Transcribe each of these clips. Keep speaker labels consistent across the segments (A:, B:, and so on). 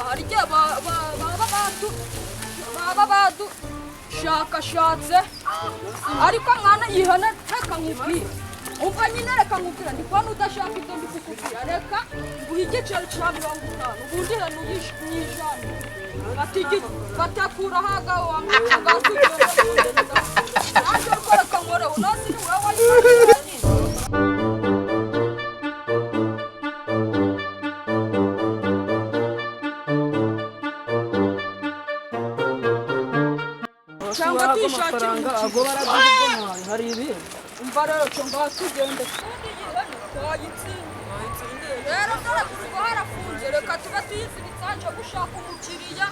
A: harya baba badu shakashatse ariko mwana yihana reka nkubwira umva nyine reka nkubwira ndi kubona udashaka ibyo ndi kukubwira reka nguhe igiceri cya 50 ubundi hano yishanye batakura haga wa muganga kugenda nanjye reka nkore unozi ni wowe cyangwa twishakira ago baraguze hari ibi umva rero cyangwa tugende rero dore kuko harafunze reka tuba tuyizibitsanje gushaka umukiriya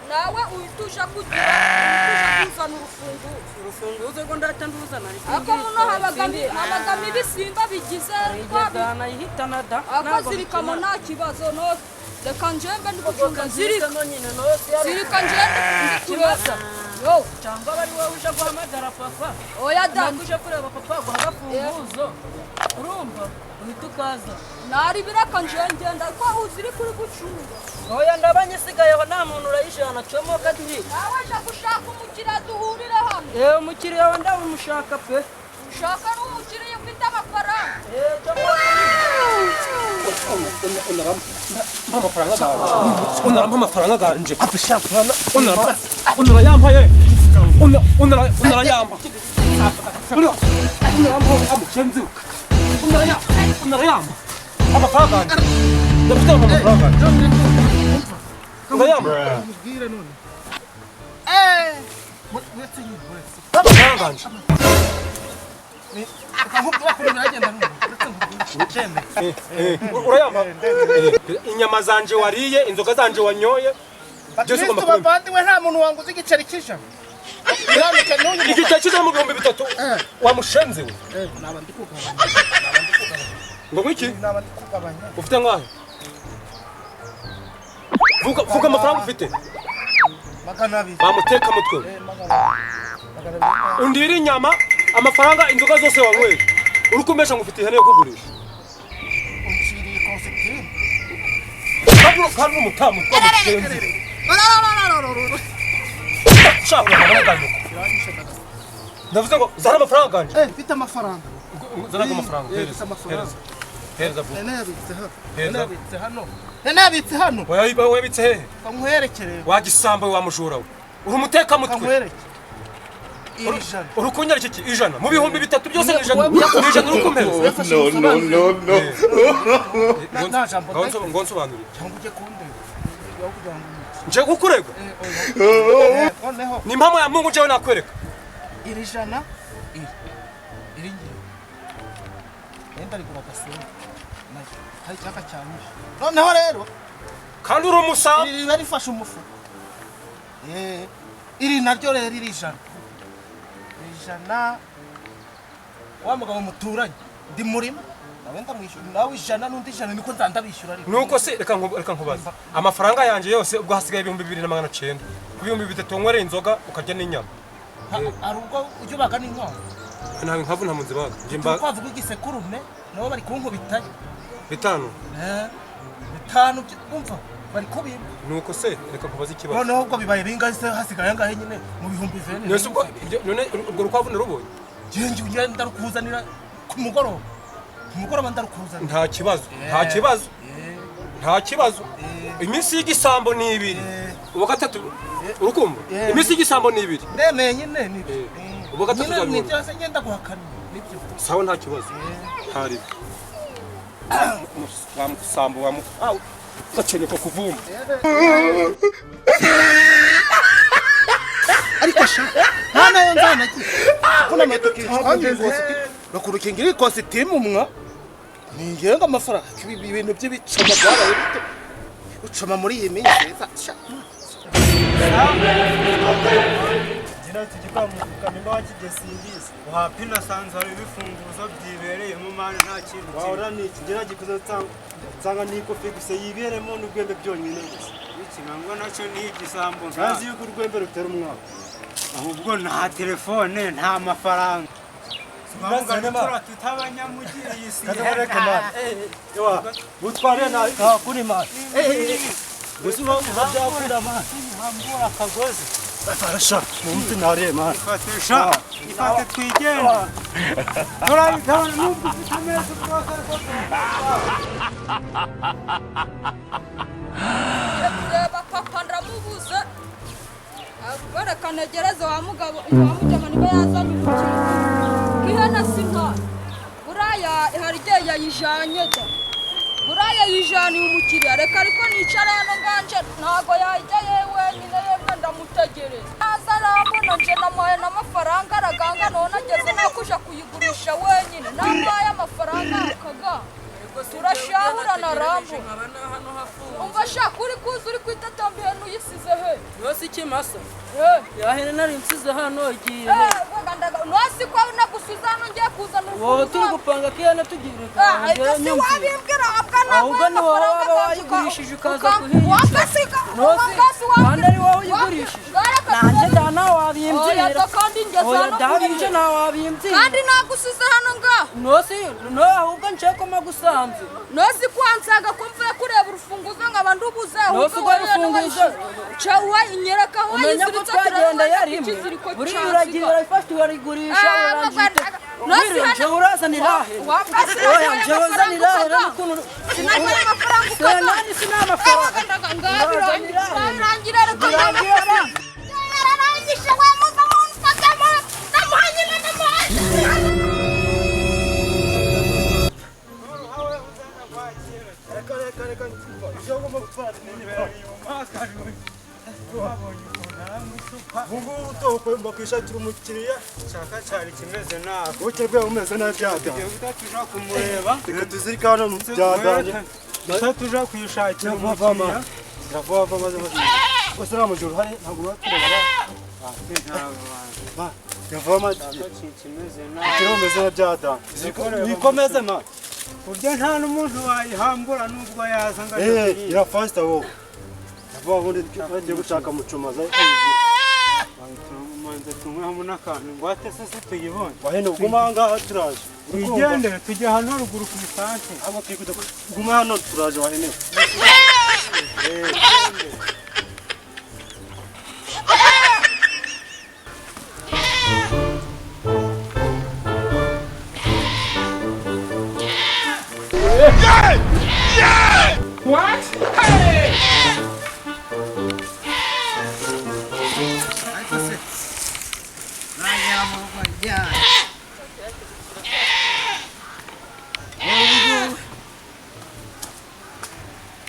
A: nawe uyitusha kugira kuzana urufunguzo ngo ndahita nduzana ako muno habagami ibisimba bigize twabana yihitana da akazirikamo nta kibazo no reka njembe ndikufunga zirika njembe ndikureza yo cyangwa bari wowe uje guhamagara papa oya da uje kureba papa guhagafunguzo urumva uhita ukaza nari biraka njengenda ko uziri kuri gucunga oya ndabanyisigayeho nta muntu urayishana comoka duhi nawe aje gushaka umukiriya duhurira hano umukiriya wenda umushaka pe ushaka n'umukiriya ufite amafaranga
B: unaramba amafaranga ganje unarayampaye unarayamba amukenzi unarayamba amafaranga ganje ndafite amafaranga ganje unarayamba mubwire none amafaranga ganje urayamba inyama zanje wariye inzoga zanje wanyoye byose ugomba
C: kubona bavandimwe nta muntu wanguze igiceri cy'ijana
B: igiceri cy'ijana mu 300 wamushenze we
C: naba ndi kugabanya
B: ngo ngiki
C: naba ndi kugabanya
B: ufite ngahe vuga amafaranga ufite bamuteka mutwe undira inyama amafaranga inzoga zose wanyweye urukumbesha ngo ufite ihene yo kugurisha
C: unciriye konsekire
B: kandi umutamu twamukenze shaka amafaranga ndavuze ngo zana amafaranga ganje
C: mfite amafaranga
B: zana amafaranga hereza
C: nabitse hano
B: wayabitse hehe
C: kamuherekereye
B: wagisambo wamujura we uri umuteka mutwe urukunyara iki ijana mu bihumbi 3 byose ijana urukumpereza ngo nsobanurire
C: cyangwa uje kundeba
B: nje kukurega ni impamo ya Mungu njewe nakwereka
C: iri jana iri ngiye enda rigura gasoro hari cyaka cyane noneho rero
B: kandi uri umusa
C: iri barifasha umufu iri naryo rero iri jana wa mugabo muturanye ndi murima nabenda mwishyura nawe ijana n'undi ijana niko ndabishyura ariko
B: nuko se reka nkubaza amafaranga yanje yose ubwo hasigaye 2900 ku 300 ngwere inzoga ukarya n'inyama
C: ari ubwo ujye baga n'inkwavu
B: nawe nkavu nta munzi baga
C: jimba kwavuga igisekurume nabo bari kunkubitaye
B: 5
C: 5 umva bari kubimba
B: nuko se reka nkubaza ikibazo
C: noneho ubwo bibaye bingaze hasigaye ngahe nyine mu bihumbi 20
B: nese ubwo none urwo rukwavu narubonye
C: jenje ugenda rukuzanira ku mugoroba ndarukuzanira
B: nta kibazo iminsi y'igisambo ni 2 uwa gatatu urukumva iminsi y'igisambo ni 2
C: ndemeye nyine ni
B: uwa gatatu
C: nyine ni byose ngenda guhakana nibyo
B: sawa nta kibazo hari wamusambo gacene ko kuvuma
C: ariko sha nta yo nzana ki kuna metoki bakurukingira ikositimu mwa ningenga amafaranga ibintu by'ibicoma byabaye bite ucoma muri iyi minsi sha
D: Jina tugikamukana imbaho kigesingiza uhapina sanza ari bifunguzo byibereye mu mana nta kintu wahora niki ngira gikuzo tsanga niko figuse yiberemo n'ugwembe byonyine gusa ikingangwa nacyo ni igisambo ntazi yuko urwembe rutera umwaka ahubwo nta telefone nta mafaranga Sumanga tutabanyamugiri yisi
B: butware na kuri mari
D: gusa uzabyakura man hambura akagozi arasha munsi nare man ifatesha ifate twigenda turabitana n'ubwo ameze rwose
A: reba papa ndamubuze barakantegereza wa mugabo wamujyama niba yazanye umukino ihene sinka buraya hari igihe yayijanye da buraya yijaniye umukiriya reka ariko nicara hano nganje ntago yajya yewe nyine yemwe ndamutegereza aza arambona nje namuhaye n'amafaranga araganga none ageze nakuja kuyigurisha wenyine namuhaye amafaranga akaga turashahura na rambo umva shaka uri kuza uri kwitatambi hano uyisize he
E: yose ikimasa yahene nari nsize hano igiye
A: nosi ko nagusize hano ngiye kuzana
E: wowe turi gupanga kiyana tugiye
A: si wabimbwira
E: ahubwo ni wowe waba wayigurishije ukaza kuhica kandi ari wowe uyigurishije nanjye dana wabimbwira oya dabije nawe wabimbwira
A: kandi nagusize hano ngaho
E: no ahubwo nsheko magusanze
A: nosi kwansaga ko mvuye kureba urufunguzo nkaba ndubuze
E: nosi rwa rufunguzo
A: cawa inyereka aho
E: yiziritse turagenda yarimwe buri uragira urafashwe warigurisha uranjite urazanira oya nje wazanira n'ukuntu
A: sinajya amafaranga
E: nani sina amafaranga
A: ngabirangira reka yarangisha wa muza munfatamo namuhanyira
D: reka ijambo mutwara Bungu utoko mbakwishatira umukiriya shaka cyari kimeze nawe ukirwe umeze nabi byata tuja kumureba reka tuzirikana mu byadanye tuja kwishakira umukiriya ndavava maze bose namujuru hari ntabwo batureba yavoma kimeze nawe kiro umeze nabi byadanye bikomeze ma kurya nta n'umuntu wayihambura nubwo yazanga ya fasta wo bavundi twagiye gushaka mucumaza manze tumwe n'akantu ngwate sese tuyibone wahene uguma ngaha turaje wigendere tujye hano ruguru ku isanti abo kwikuda uguma hano turaje wahene
B: What? Hey!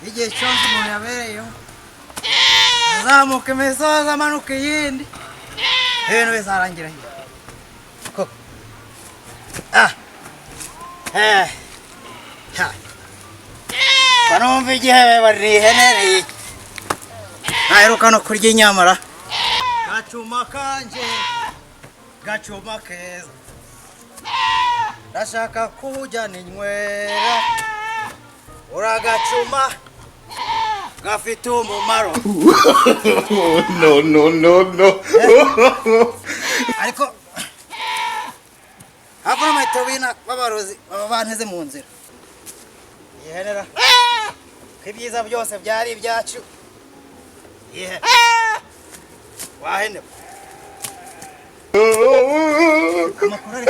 F: igihe cyose umuntu yabereyeho azamuka imisozi amanuka iyindi ibintu bizarangira hirya banumva igihe bari ihenereye ntaheruka no kurya inyamara gacuma kanje gacuma keza ndashaka kujyana inywera uragacuma gafite umumaro
C: no
F: ariko hapo n'amahita wina babarozi baba banteze mu nzira yihenera ko ibyiza byose byari ibyacu wahene amakuru ari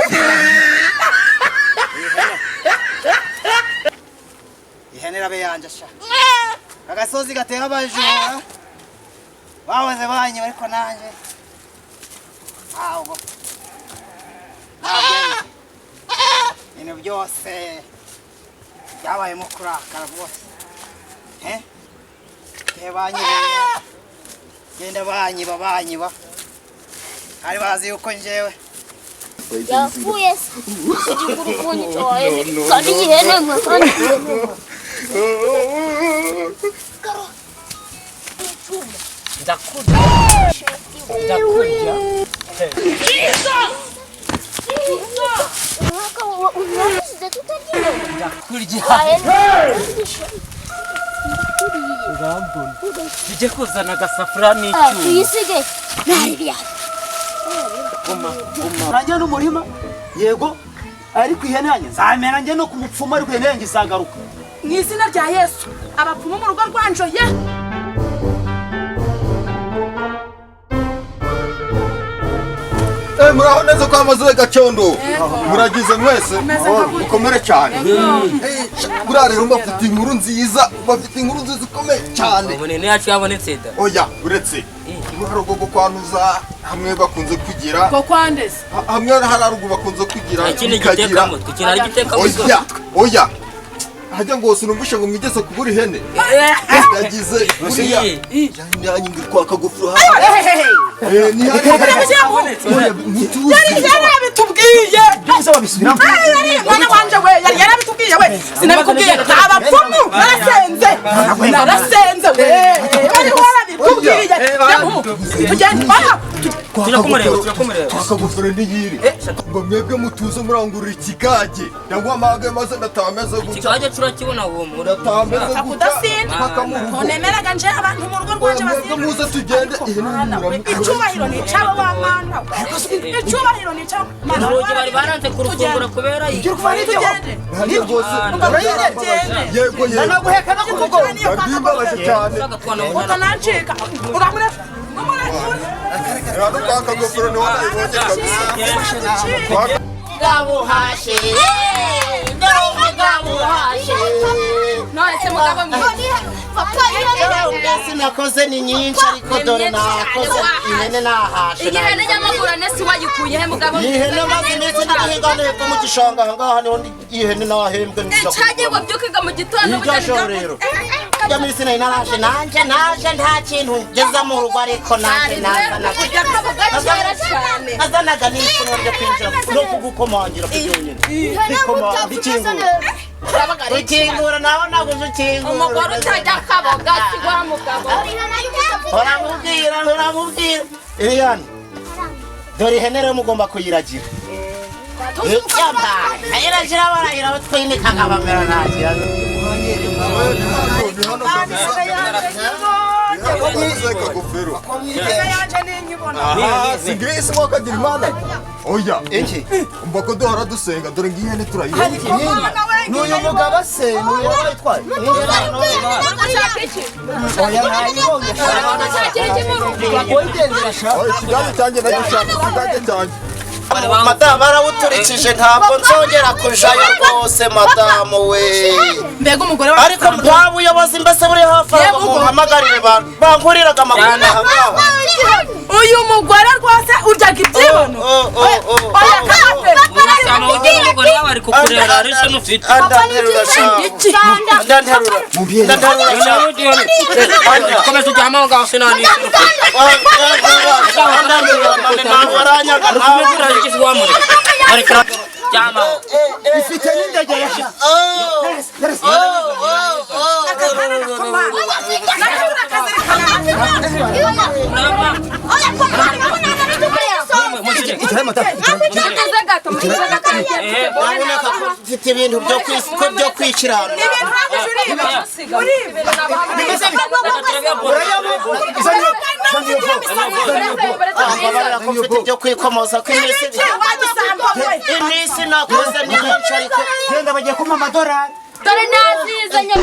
F: yihenera be yanje sha agasozi gatera abajura bahoze banyiba ariko nanjye ntabwo ibintu byose byabayemo kurakara rwose igihe banyibeye genda banyiba hari bazi yuko njyewe
G: yapfuye se igikuru kunyica wawe kandi ihene mwe kandi
E: ndakurya
G: umwaka unasize tutagiye
E: ndakurya
G: urambona
E: tujye kuzana agasafuriya n'icyuma
G: tuyisige ntariya
F: nanjye n'umurima yego ariko ihene yanjye nzamera njye no ku mupfumu ariko ihene yanjye izagaruka
A: mu izina rya Yesu abapfumu mu rugo rwanjoye
H: muraho neza kwa mazuwe gacondo muragize mwese mukomere cyane buriya rero bafite inkuru nziza ikomeye cyane
F: ubunene yacu yabonetse da
H: oya uretse urugo rwo kwanuza hamwe bakunze kugira
A: ko kwandeze
H: hamwe hararugo bakunze kugira
F: ikindi gitekamo twikina ari gitekamo
H: oya hajya ngo sinumvishe ngo mwigeze kubura ihene yagize buriya yanyanyi ngir kwa kagufuru ni
A: yarabitubwiye mwana wanje we yarabitubwiye we sinabikubwiye abapfumu narasenze we bari warabitubwiye tugende
F: turakumureba
H: twakagufura n'iyiri ngo mwebwe mutuze murangurira ikigage ndagwamage maze ndatameze gutya
F: ikigage turakibona uwo muri
H: ndatameze gutya
A: ntonemeraga nje abantu mu rugo rwanje
H: basinde muze tugende
A: icyubahiro ni cyabo wa mana icyubahiro ni cyabo mana
F: urugi bari baranze kurufungura kubera
H: iki tugende yego
A: nanaguheka no kugo
H: ndimbabaje cyane
A: utanancika uramure
H: rero kwakagufura ni wanayibonye kabisa
G: gabuhashe gabuhashe
A: none mugabo
G: papa
F: sinakoze ni nyinshi ariko dore nakoze ihene nahashe
A: igihene nyamagura nesi wayikuye he mugabo
F: ihene maze ndetse n'ihingane hepfo mu gishanga ahangaha niho ihene nahembwe
A: cyagiye wabyukaga mu gitondo
F: n'ibyasho rero ya minsi nari narashe naje nta kintu ngeza mu rugo ariko naje nazanaga n'ifuno ryo kwinjira no kugukomangira kubyonyine ikingura nawe naguze ikingura
A: umugore utajya akaboga sigwa mugabo
F: uramubwira Eliane dore ihene rero mugomba kuyiragira ayiragira barahira batwinika bamera ntagira
H: Singrisi mwaka dirimana oya iki mbako duhora dusenga dore ngihene turayibona
C: n'uyu mugabo se n'uyu witwaye oya nayibonye
H: ikiganza cyanjye nagishaka ikiganza cyanjye
F: madamu arawuturikije ntabwo nzongera kujayo rwose madamu we
A: mbega umugore
F: ariko nta buyobozi mbese buri hafi aho muhamagarire bankuriraga amakuru ahangaha
A: uyu mugore rwose uryaga ibyibono oya kafe
F: umugore wawe ari kukurera arishe n'ufite ndanterura komeza ujyamo aho ngaho sinani
C: ifite n'indege yashyize
F: mfite ibintu byo kwikirana mfite ibyo kwikomoza ko iminsi nakoze ni myinshi ariko
C: genda bagiye kumpa amadorari
G: dore nazizanye